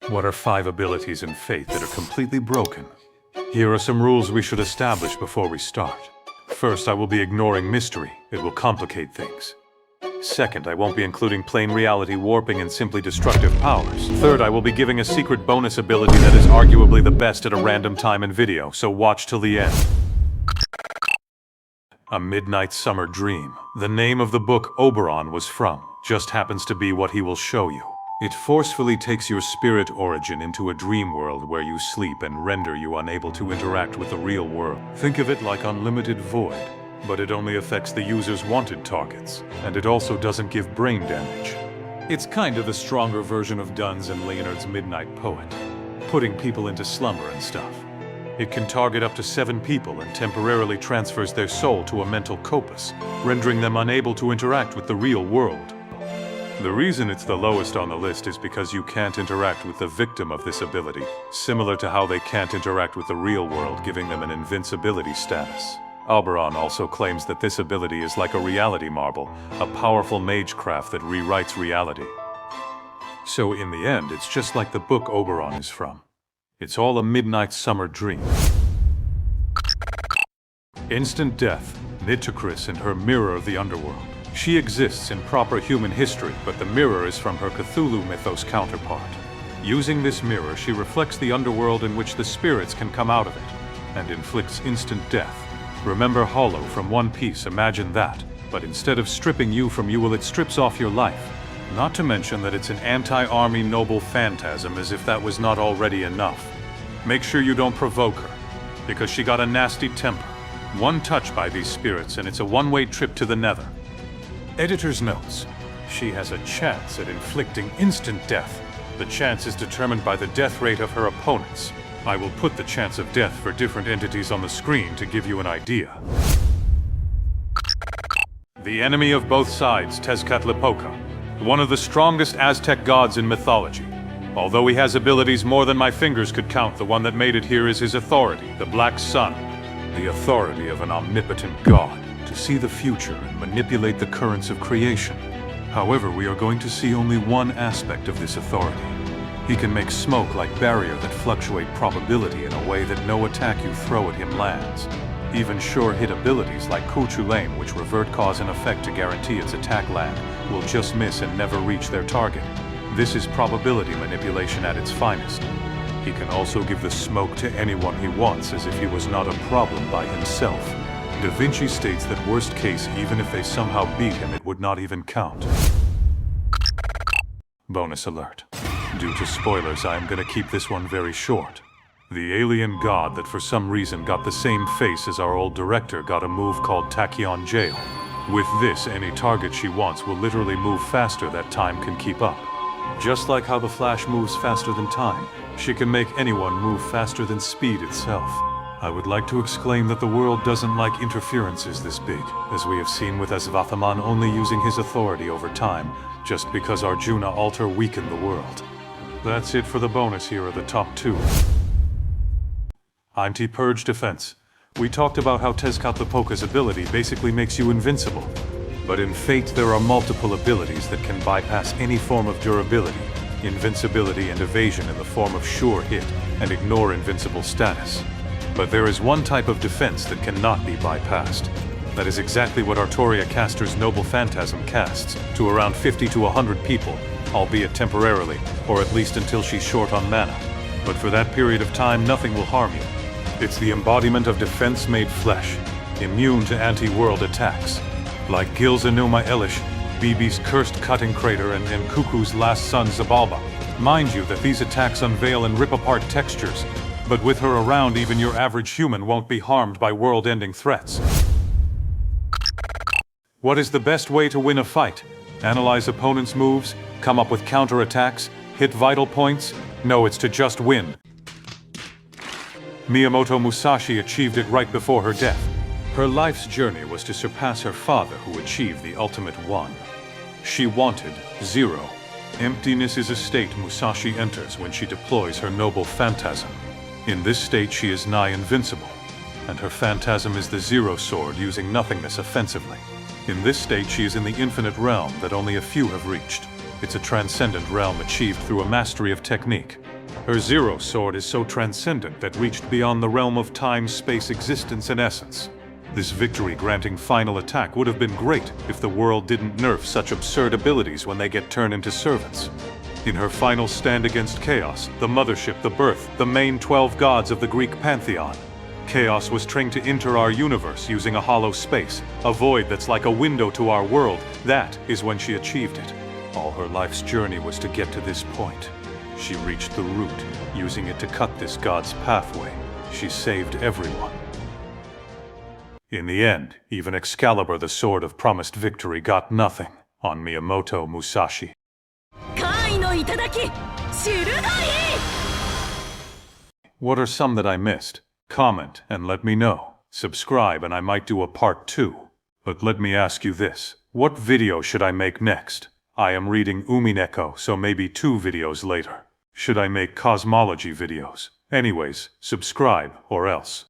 What are 5 abilities in Fate that are completely broken? Here are some rules we should establish before we start. First, I will be ignoring mystery. It will complicate things. Second, I won't be including plain reality warping and simply destructive powers. Third, I will be giving a secret bonus ability that is arguably the best at a random time in video, so watch till the end. A Midnight Summer Dream. The name of the book Oberon was from just happens to be what he will show you. It forcefully takes your spirit origin into a dream world where you sleep and render you unable to interact with the real world. Think of it like unlimited void, but it only affects the user's wanted targets, and it also doesn't give brain damage. It's kind of the stronger version of Dunn's and Leonard's Midnight Poet, putting people into slumber and stuff. It can target up to 7 people and temporarily transfers their soul to a mental corpus, rendering them unable to interact with the real world. The reason it's the lowest on the list is because you can't interact with the victim of this ability, similar to how they can't interact with the real world, giving them an invincibility status. Oberon also claims that this ability is like a reality marble, a powerful magecraft that rewrites reality. So in the end, it's just like the book Oberon is from. It's all a midnight summer dream. Instant Death, Nitocris and her Mirror of the Underworld. She exists in proper human history, but the mirror is from her Cthulhu mythos counterpart. Using this mirror, she reflects the underworld in which the spirits can come out of it, and inflicts instant death. Remember Hollow from One Piece, imagine that, but instead of stripping you from you, it strips off your life. Not to mention that it's an anti-army Noble Phantasm, as if that was not already enough. Make sure you don't provoke her, because she got a nasty temper. One touch by these spirits and it's a one-way trip to the nether. Editor's notes. She has a chance at inflicting instant death. The chance is determined by the death rate of her opponents. I will put the chance of death for different entities on the screen to give you an idea. The enemy of both sides, Tezcatlipoca, one of the strongest Aztec gods in mythology. Although he has abilities more than my fingers could count, the one that made it here is his authority, the Black Sun. The authority of an omnipotent god, to see the future and manipulate the currents of creation. However, we are going to see only one aspect of this authority. He can make smoke like barrier that fluctuate probability in a way that no attack you throw at him lands. Even sure-hit abilities like Kuchulain, which revert cause and effect to guarantee its attack land, will just miss and never reach their target. This is probability manipulation at its finest. He can also give the smoke to anyone he wants as if he was not a problem by himself. Da Vinci states that worst case, even if they somehow beat him, it would not even count. Bonus alert. Due to spoilers, I am gonna keep this one very short. The alien god that for some reason got the same face as our old director got a move called Tachyon Jail. With this, any target she wants will literally move faster that time can keep up. Just like how the Flash moves faster than time, she can make anyone move faster than speed itself. I would like to exclaim that the world doesn't like interferences this big, as we have seen with Asvathaman only using his authority over time, just because Arjuna alter weakened the world. That's it for the bonus. Here are the top 2. Anti-Purge Defense. We talked about how Tezcatlipoca's ability basically makes you invincible. But in Fate there are multiple abilities that can bypass any form of durability, invincibility and evasion in the form of sure hit, and ignore invincible status. But there is one type of defense that cannot be bypassed. That is exactly what Artoria caster's Noble Phantasm casts, to around 50 to 100 people, albeit temporarily, or at least until she's short on mana. But for that period of time, nothing will harm you. It's the embodiment of defense made flesh, immune to anti-world attacks. Like Gil's Enuma Elish, Bibi's cursed cutting crater, and Nkuku's last son Zabalba. Mind you that these attacks unveil and rip apart textures, but with her around, even your average human won't be harmed by world-ending threats. What is the best way to win a fight? Analyze opponents' moves, come up with counter-attacks, hit vital points? No, it's to just win. Miyamoto Musashi achieved it right before her death. Her life's journey was to surpass her father, who achieved the ultimate 1. She wanted 0. Emptiness is a state Musashi enters when she deploys her Noble Phantasm. In this state she is nigh invincible, and her phantasm is the 0 sword using nothingness offensively. In this state she is in the infinite realm that only a few have reached. It's a transcendent realm achieved through a mastery of technique. Her Zero Sword is so transcendent that reached beyond the realm of time, space, existence, and essence. This victory-granting final attack would have been great if the world didn't nerf such absurd abilities when they get turned into servants. In her final stand against Chaos, the Mothership, the Birth, the main 12 gods of the Greek pantheon, Chaos was trained to enter our universe using a hollow space, a void that's like a window to our world. That is when she achieved it. All her life's journey was to get to this point. She reached the root, using it to cut this god's pathway. She saved everyone. In the end, even Excalibur, the sword of promised victory, got nothing on Miyamoto Musashi. What are some that I missed? Comment and let me know. Subscribe and I might do a part 2. But let me ask you this. What video should I make next? I am reading Umineko, so maybe 2 videos later. Should I make cosmology videos? Anyways, subscribe or else.